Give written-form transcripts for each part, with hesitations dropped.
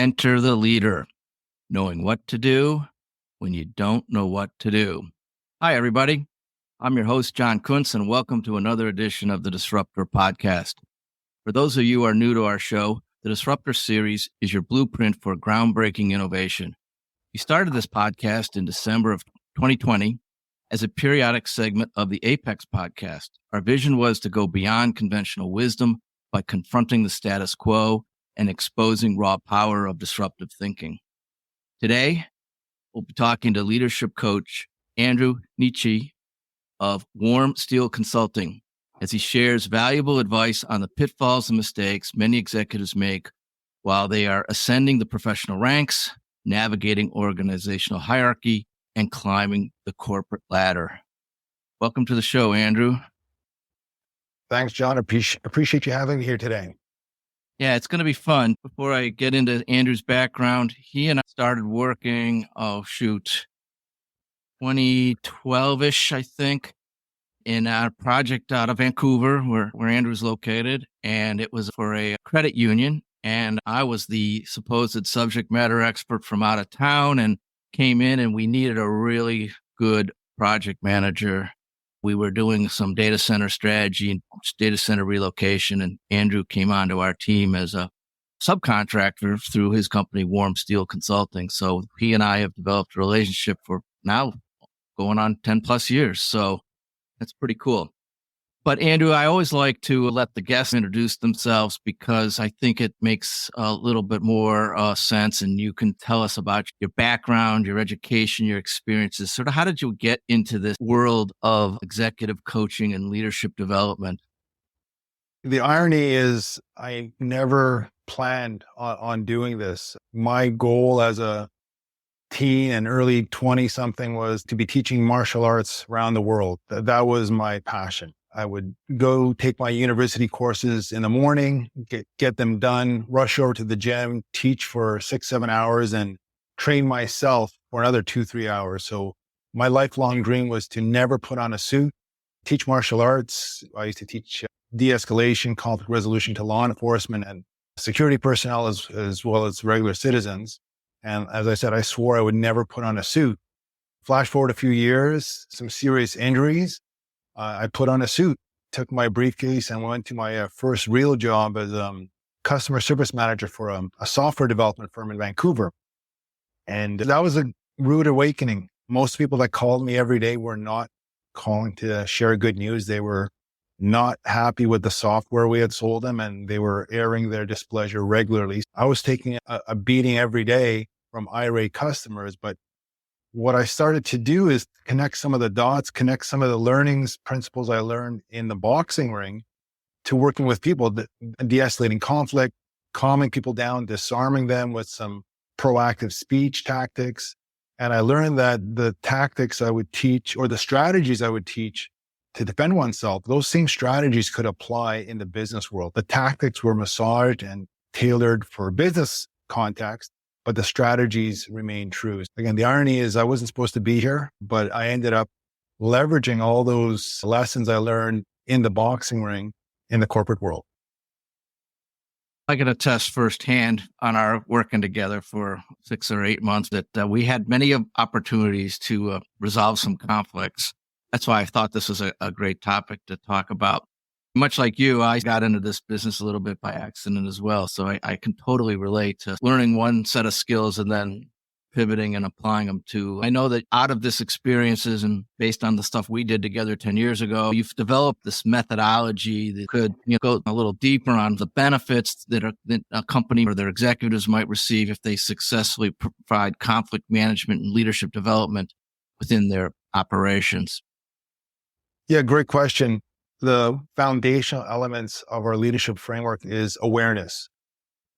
Enter the leader, knowing what to do when you don't know what to do. Hi, everybody. I'm your host, John Kundtz, and welcome to another edition of the Disruptor Podcast. For those of you who are new to our show, the Disruptor series is your blueprint for groundbreaking innovation. We started this podcast in December of 2020 as a periodic segment of the Apex podcast. Our vision was to go beyond conventional wisdom by confronting the status quo and exposing raw power of disruptive thinking. Today, we'll be talking to leadership coach Andrew Netschay of Warm Steel Consulting as he shares valuable advice on the pitfalls and mistakes many executives make while they are ascending the professional ranks, navigating organizational hierarchy, and climbing the corporate ladder. Welcome to the show, Andrew. Thanks, John. Appreciate you having me here today. Yeah, it's going to be fun. Before I get into Andrew's background, he and I started working, 2012-ish, I think, in a project out of Vancouver where Andrew's located. And it was for a credit union. And I was the supposed subject matter expert from out of town and came in, and we needed a really good project manager. We were doing some data center strategy and data center relocation, and Andrew came onto our team as a subcontractor through his company, Warm Steel Consulting. So he and I have developed a relationship for now going on 10 plus years. So that's pretty cool. But Andrew, I always like to let the guests introduce themselves because I think it makes a little bit more sense, and you can tell us about your background, your education, your experiences. Sort of how did you get into this world of executive coaching and leadership development? The irony is I never planned on doing this. My goal as a teen and early 20-something was to be teaching martial arts around the world. That was my passion. I would go take my university courses in the morning, get them done, rush over to the gym, teach for 6-7 hours, and train myself for another 2-3 hours. So my lifelong dream was to never put on a suit, teach martial arts. I used to teach de-escalation, conflict resolution to law enforcement and security personnel as well as regular citizens. And as I said, I swore I would never put on a suit. Flash forward a few years, some serious injuries. I put on a suit, took my briefcase, and went to my first real job as customer service manager for a software development firm in Vancouver. And that was a rude awakening. Most people that called me every day were not calling to share good news. They were not happy with the software we had sold them, and they were airing their displeasure regularly. I was taking a beating every day from irate customers, but what I started to do is connect some of the dots, connect some of the learnings, principles I learned in the boxing ring to working with people, de-escalating conflict, calming people down, disarming them with some proactive speech tactics. And I learned that the tactics I would teach or the strategies I would teach to defend oneself, those same strategies could apply in the business world. The tactics were massaged and tailored for business context, but the strategies remain true. Again, the irony is I wasn't supposed to be here, but I ended up leveraging all those lessons I learned in the boxing ring in the corporate world. I can attest firsthand on our working together for 6 or 8 months that we had many opportunities to resolve some conflicts. That's why I thought this was a great topic to talk about. Much like you, I got into this business a little bit by accident as well. So I can totally relate to learning one set of skills and then pivoting and applying them to. I know that out of this experiences and based on the stuff we did together 10 years ago, you've developed this methodology that could go a little deeper on the benefits that a company or their executives might receive if they successfully provide conflict management and leadership development within their operations. Yeah, great question. The foundational elements of our leadership framework is awareness.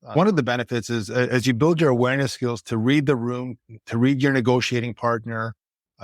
One of the benefits is as you build your awareness skills to read the room, to read your negotiating partner,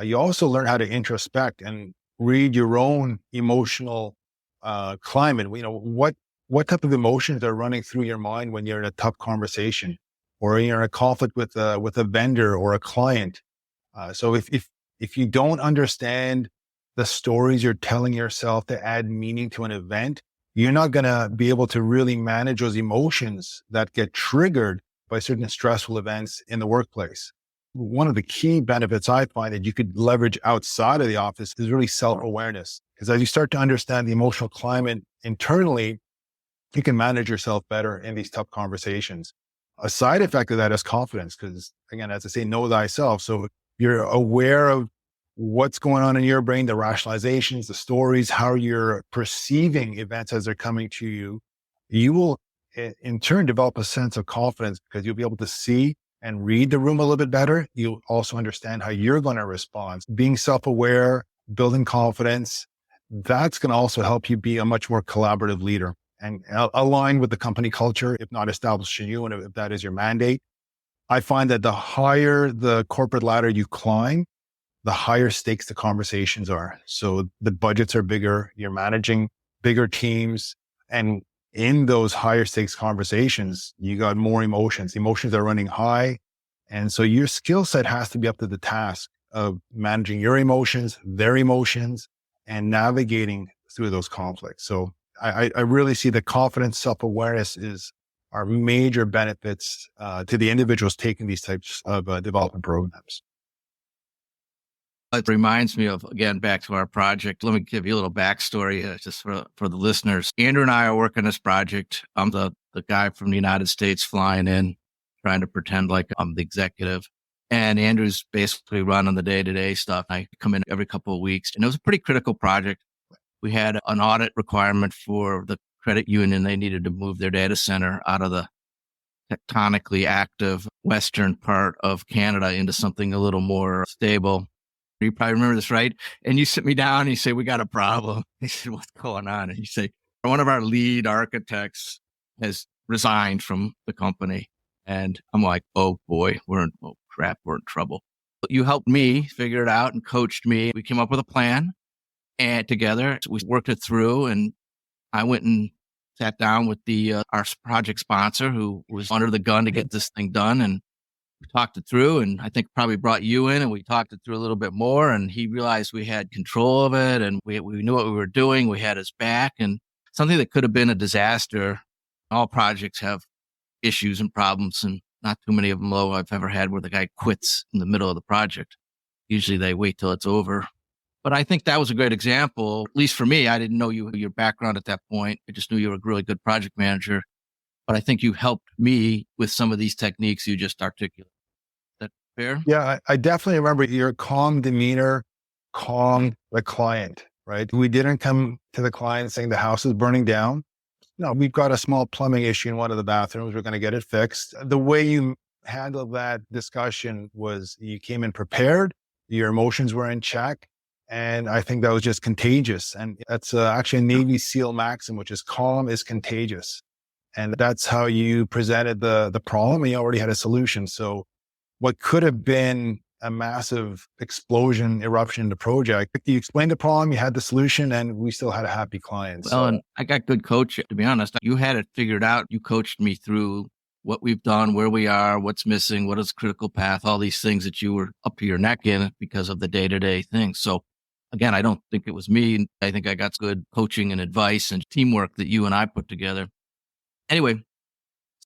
you also learn how to introspect and read your own emotional climate. What type of emotions are running through your mind when you're in a tough conversation or you're in a conflict with a vendor or a client. So if you don't understand the stories you're telling yourself to add meaning to an event, you're not going to be able to really manage those emotions that get triggered by certain stressful events in the workplace. One of the key benefits I find that you could leverage outside of the office is really self-awareness. Because as you start to understand the emotional climate internally, you can manage yourself better in these tough conversations. A side effect of that is confidence, because again, as I say, know thyself. So you're aware of what's going on in your brain, the rationalizations, the stories, how you're perceiving events as they're coming to you. You will in turn develop a sense of confidence because you'll be able to see and read the room a little bit better. You'll also understand how you're going to respond. Being self-aware, building confidence, that's going to also help you be a much more collaborative leader and align with the company culture, if not establishing you, and if that is your mandate. I find that the higher the corporate ladder you climb, the higher stakes the conversations are. So the budgets are bigger, you're managing bigger teams, and in those higher stakes conversations, you got more emotions. Emotions are running high. And so your skill set has to be up to the task of managing your emotions, their emotions, and navigating through those conflicts. So I really see that confidence, self-awareness are major benefits to the individuals taking these types of development programs. It reminds me of, again, back to our project. Let me give you a little backstory just for the listeners. Andrew and I are working this project. I'm the guy from the United States flying in, trying to pretend like I'm the executive. And Andrew's basically running the day-to-day stuff. I come in every couple of weeks. And it was a pretty critical project. We had an audit requirement for the credit union. They needed to move their data center out of the tectonically active western part of Canada into something a little more stable. You probably remember this, right? And you sit me down and you say, we got a problem. He said, what's going on? And you say, one of our lead architects has resigned from the company. And I'm like, oh boy, we're in trouble. But you helped me figure it out and coached me. We came up with a plan and together we worked it through. And I went and sat down with our project sponsor who was under the gun to get this thing done. And we talked it through, and I think probably brought you in and we talked it through a little bit more, and he realized we had control of it and we knew what we were doing. We had his back, and something that could have been a disaster. All projects have issues and problems, and not too many of them low I've ever had where the guy quits in the middle of the project. Usually they wait till it's over. But I think that was a great example. At least for me, I didn't know your background at that point. I just knew you were a really good project manager. But I think you helped me with some of these techniques you just articulated. Is that fair? Yeah, I definitely remember your calm demeanor, calm the client, right? We didn't come to the client saying the house is burning down. No, we've got a small plumbing issue in one of the bathrooms. We're going to get it fixed. The way you handled that discussion was you came in prepared, your emotions were in check. And I think that was just contagious. And that's actually a Navy SEAL maxim, which is calm is contagious. And that's how you presented the problem, and you already had a solution. So what could have been a massive explosion, eruption in the project, you explained the problem, you had the solution, and we still had a happy client. Well, and I got good coaching, to be honest. You had it figured out. You coached me through what we've done, where we are, what's missing, what is critical path, all these things that you were up to your neck in because of the day-to-day things. So again, I don't think it was me. I think I got good coaching and advice and teamwork that you and I put together. Anyway,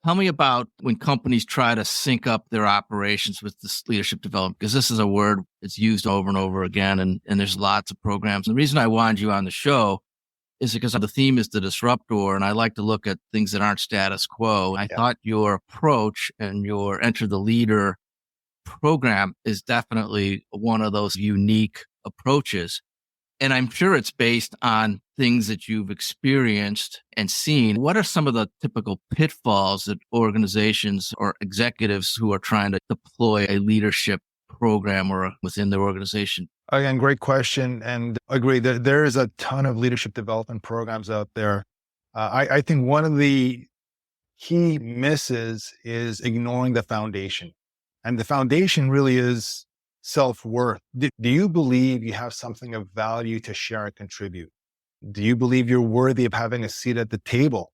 tell me about when companies try to sync up their operations with this leadership development, because this is a word that's used over and over again, and there's lots of programs. And the reason I wanted you on the show is because the theme is the disruptor, and I like to look at things that aren't status quo. I thought your approach and your Enter the Leader program is definitely one of those unique approaches. And I'm sure it's based on things that you've experienced and seen. What are some of the typical pitfalls that organizations or executives who are trying to deploy a leadership program or within their organization? Again, great question. And agree that there is a ton of leadership development programs out there. I think one of the key misses is ignoring the foundation. And the foundation really is self-worth. Do you believe you have something of value to share and contribute? Do you believe you're worthy of having a seat at the table?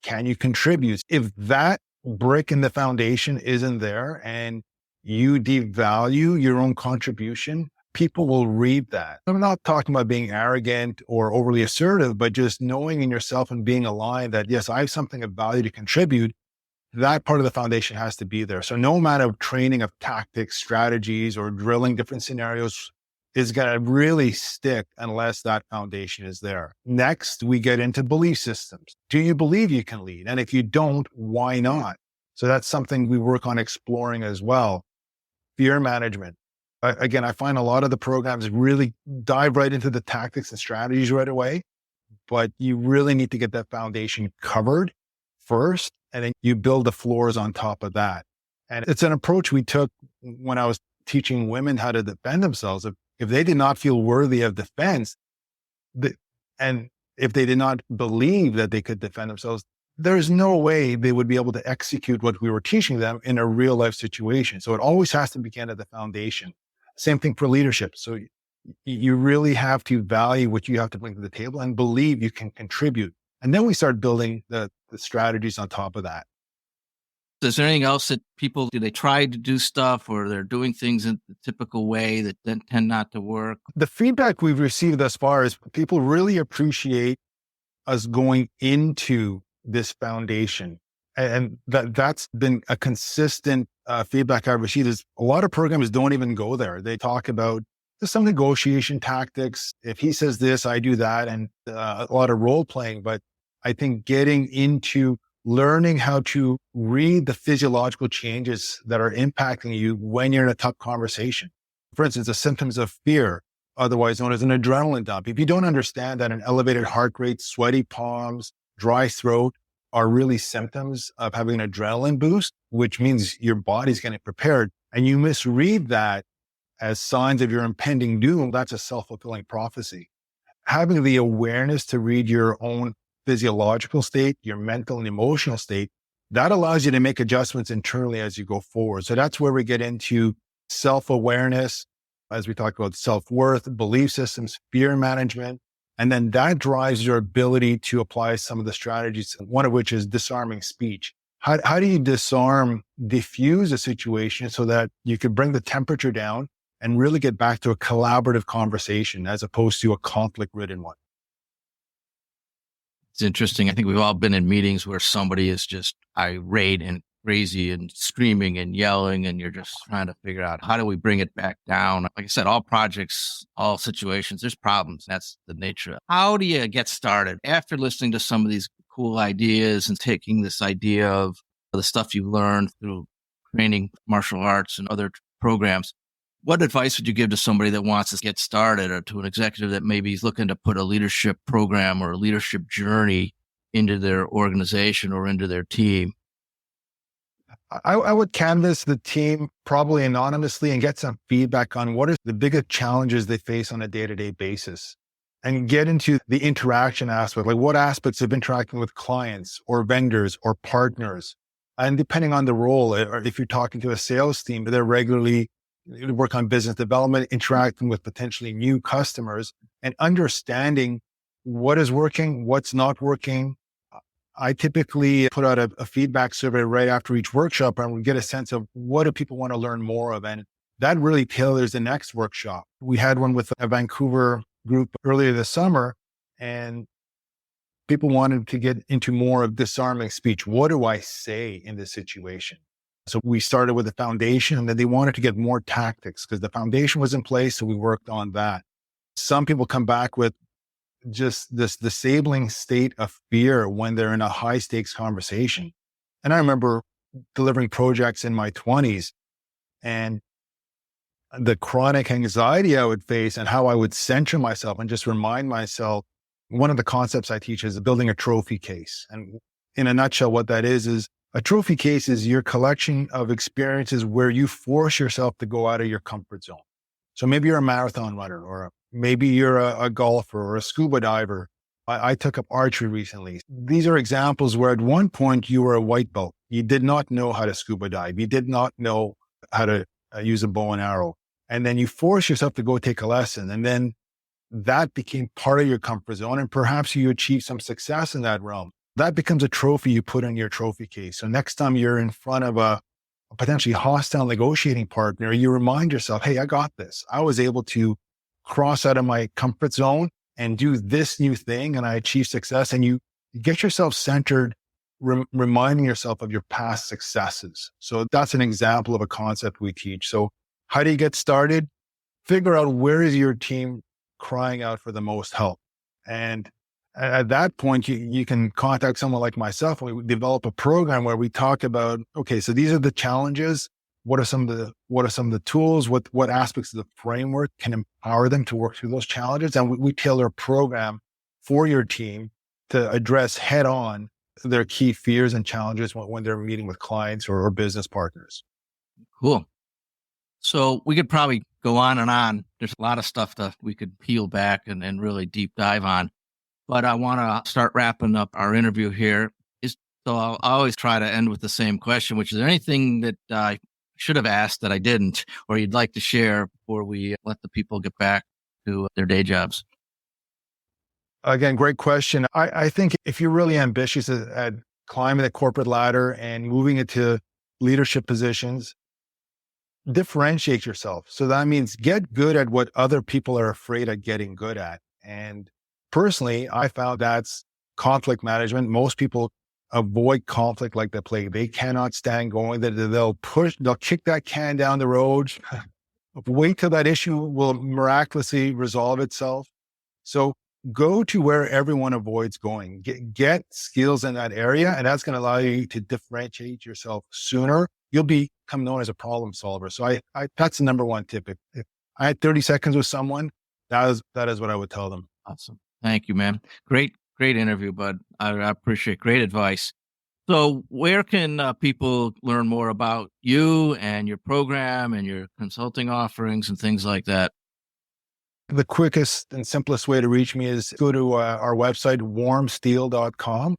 Can you contribute? If that brick in the foundation isn't there and you devalue your own contribution, people will read that. I'm not talking about being arrogant or overly assertive, but just knowing in yourself and being aligned that, yes, I have something of value to contribute. that part of the foundation has to be there. So no amount of training of tactics, strategies, or drilling different scenarios is going to really stick unless that foundation is there. Next, we get into belief systems. Do you believe you can lead? And if you don't, why not? So that's something we work on exploring as well. Fear management. Again, I find a lot of the programs really dive right into the tactics and strategies right away, but you really need to get that foundation covered first, and then you build the floors on top of that. And it's an approach we took when I was teaching women how to defend themselves. If they did not feel worthy of defense, and if they did not believe that they could defend themselves, there's no way they would be able to execute what we were teaching them in a real life situation. So it always has to begin at the foundation. Same thing for leadership. So you really have to value what you have to bring to the table and believe you can contribute. And then we start building the strategies on top of that. Is there anything else that people, do they try to do stuff or they're doing things in the typical way that then tend not to work? The feedback we've received thus far is people really appreciate us going into this foundation. And that's been a consistent feedback I've received is a lot of programs don't even go there. They talk about just some negotiation tactics. If he says this, I do that, and a lot of role playing. But I think getting into learning how to read the physiological changes that are impacting you when you're in a tough conversation. For instance, the symptoms of fear, otherwise known as an adrenaline dump. If you don't understand that an elevated heart rate, sweaty palms, dry throat are really symptoms of having an adrenaline boost, which means your body's getting prepared, and you misread that as signs of your impending doom, that's a self-fulfilling prophecy. Having the awareness to read your own physiological state, your mental and emotional state, that allows you to make adjustments internally as you go forward. So that's where we get into self-awareness, as we talked about self-worth, belief systems, fear management, and then that drives your ability to apply some of the strategies, one of which is disarming speech. How do you diffuse a situation so that you can bring the temperature down and really get back to a collaborative conversation as opposed to a conflict-ridden one? It's interesting. I think we've all been in meetings where somebody is just irate and crazy and screaming and yelling, and you're just trying to figure out how do we bring it back down. Like I said, all projects, all situations, there's problems. That's the nature. How do you get started after listening to some of these cool ideas and taking this idea of the stuff you learned through training, martial arts and other programs? What advice would you give to somebody that wants to get started, or to an executive that maybe is looking to put a leadership program or a leadership journey into their organization or into their team? I would canvas the team probably anonymously and get some feedback on what are the biggest challenges they face on a day-to-day basis, and get into the interaction aspect, like what aspects of interacting with clients or vendors or partners. And depending on the role, or if you're talking to a sales team, they're regularly work on business development, interacting with potentially new customers and understanding what is working, what's not working. I typically put out a feedback survey right after each workshop, and we get a sense of what do people want to learn more of. And that really tailors the next workshop. We had one with a Vancouver group earlier this summer, and people wanted to get into more of disarming speech. What do I say in this situation? So we started with the foundation, and then they wanted to get more tactics because the foundation was in place. So we worked on that. Some people come back with just this disabling state of fear when they're in a high stakes conversation. And I remember delivering projects in my 20s and the chronic anxiety I would face and how I would center myself and just remind myself. One of the concepts I teach is building a trophy case. And in a nutshell, what that is a trophy case is your collection of experiences where you force yourself to go out of your comfort zone. So maybe you're a marathon runner, or maybe you're a golfer or a scuba diver. I took up archery recently. These are examples where at one point you were a white belt. You did not know how to scuba dive. You did not know how to use a bow and arrow. And then you force yourself to go take a lesson. And then that became part of your comfort zone. And perhaps you achieved some success in that realm. That becomes a trophy you put in your trophy case. So next time you're in front of a potentially hostile negotiating partner, you remind yourself, hey, I got this. I was able to cross out of my comfort zone and do this new thing, and I achieved success. And you get yourself centered reminding yourself of your past successes. So that's an example of a concept we teach. So how do you get started? Figure out where is your team crying out for the most help. And at that point, you can contact someone like myself, and we develop a program where we talk about, okay, so these are the challenges. What are some of the tools? What aspects of the framework can empower them to work through those challenges? And we tailor a program for your team to address head on their key fears and challenges when they're meeting with clients or business partners. Cool. So we could probably go on and on. There's a lot of stuff that we could peel back and really deep dive on. But I want to start wrapping up our interview here. So I'll always try to end with the same question, which is there anything that I should have asked that I didn't, or you'd like to share before we let the people get back to their day jobs? Again, great question. I think if you're really ambitious at climbing the corporate ladder and moving into leadership positions, differentiate yourself. So that means get good at what other people are afraid of getting good at. And personally, I found that's conflict management. Most people avoid conflict like the plague. They cannot stand going. They'll kick that can down the road, wait till that issue will miraculously resolve itself. So go to where everyone avoids going. Get skills in that area, and that's going to allow you to differentiate yourself sooner. You'll become known as a problem solver. So that's the number one tip. If I had 30 seconds with someone, that is what I would tell them. Awesome. Thank you, man. Great interview, bud. I appreciate great advice. So where can people learn more about you and your program and your consulting offerings and things like that? The quickest and simplest way to reach me is go to our website, warmsteel.com,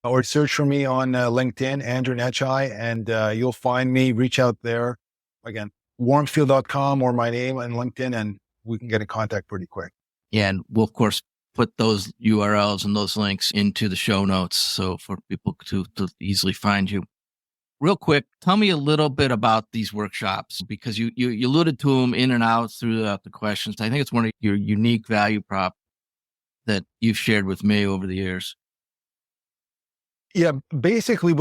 or search for me on LinkedIn, Andrew Netschay, and you'll find me. Reach out there. Again, warmsteel.com or my name on LinkedIn, and we can get in contact pretty quick. Yeah, and we'll, of course, put those URLs and those links into the show notes so for people to easily find you. Real quick, tell me a little bit about these workshops, because you alluded to them in and out throughout the questions. I think it's one of your unique value prop that you've shared with me over the years. Yeah, basically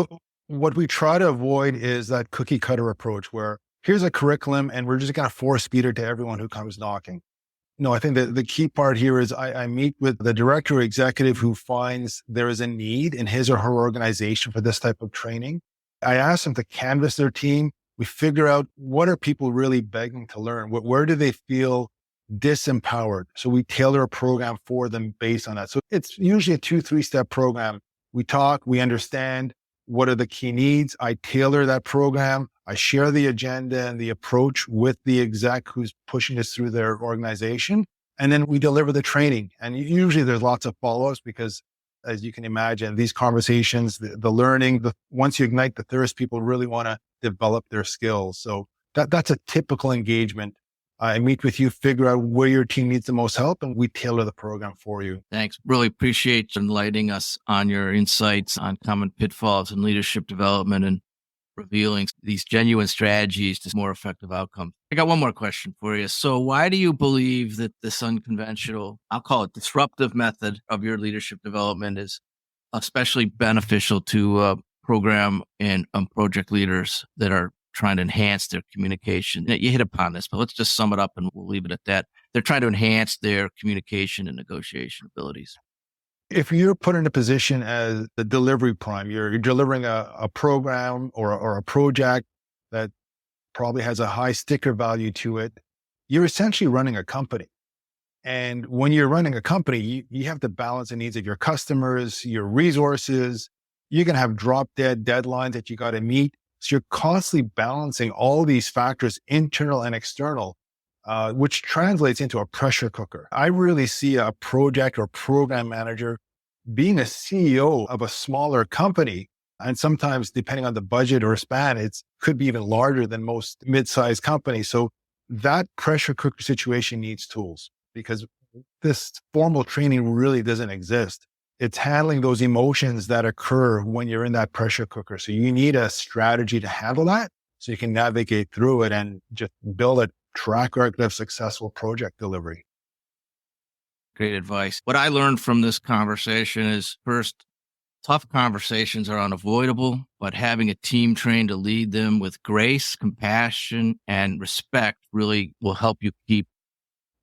what we try to avoid is that cookie cutter approach where here's a curriculum and we're just going to force feed it to everyone who comes knocking. No, I think that the key part here is I meet with the director or executive who finds there is a need in his or her organization for this type of training. I ask them to canvas their team. We figure out what are people really begging to learn? Where do they feel disempowered? So we tailor a program for them based on that. So it's usually a 2-3 step program. We talk, we understand what are the key needs. I tailor that program. I share the agenda and the approach with the exec who's pushing us through their organization. And then we deliver the training. And usually there's lots of follow-ups because, as you can imagine, these conversations, the learning, once you ignite the thirst, people really want to develop their skills. So that's a typical engagement. I meet with you, figure out where your team needs the most help, and we tailor the program for you. Thanks. Really appreciate you enlightening us on your insights on common pitfalls in leadership development and revealing these genuine strategies to more effective outcomes. I got one more question for you. So why do you believe that this unconventional, I'll call it disruptive method of your leadership development is especially beneficial to program and project leaders that are trying to enhance their communication? You hit upon this, but let's just sum it up and we'll leave it at that. They're trying to enhance their communication and negotiation abilities. If you're put in a position as the delivery prime, you're delivering a program or a project that probably has a high sticker value to it, you're essentially running a company. And when you're running a company, you have to balance the needs of your customers, your resources. You're going to have drop dead deadlines that you got to meet. So you're constantly balancing all these factors, internal and external, which translates into a pressure cooker. I really see a project or program manager being a CEO of a smaller company. And sometimes, depending on the budget or span, it could be even larger than most mid-sized companies. So that pressure cooker situation needs tools, because this formal training really doesn't exist. It's handling those emotions that occur when you're in that pressure cooker. So you need a strategy to handle that so you can navigate through it and just build a track record of successful project delivery. Great advice. What I learned from this conversation is, first, Tough conversations are unavoidable, but having a team trained to lead them with grace, compassion, and respect really will help you keep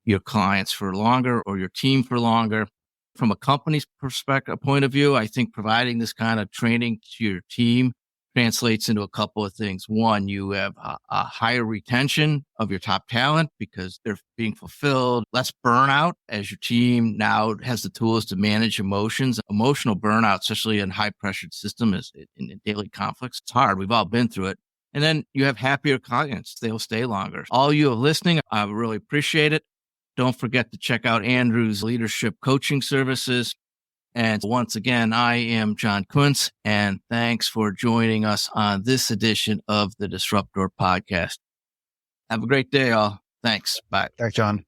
your clients for longer or your team for longer. From a company's perspective, point of view, I think providing this kind of training to your team translates into a couple of things. One, you have a higher retention of your top talent because they're being fulfilled, less burnout as your team now has the tools to manage emotions. Emotional burnout, especially in high pressured system, is in daily conflicts. It's hard. We've all been through it. And then you have happier clients. They'll stay longer. All you listening, I really appreciate it. Don't forget to check out Andrew's leadership coaching services. And once again, I am John Kundtz, and thanks for joining us on this edition of the Disruptor Podcast. Have a great day, all. Thanks. Bye. Thanks, John.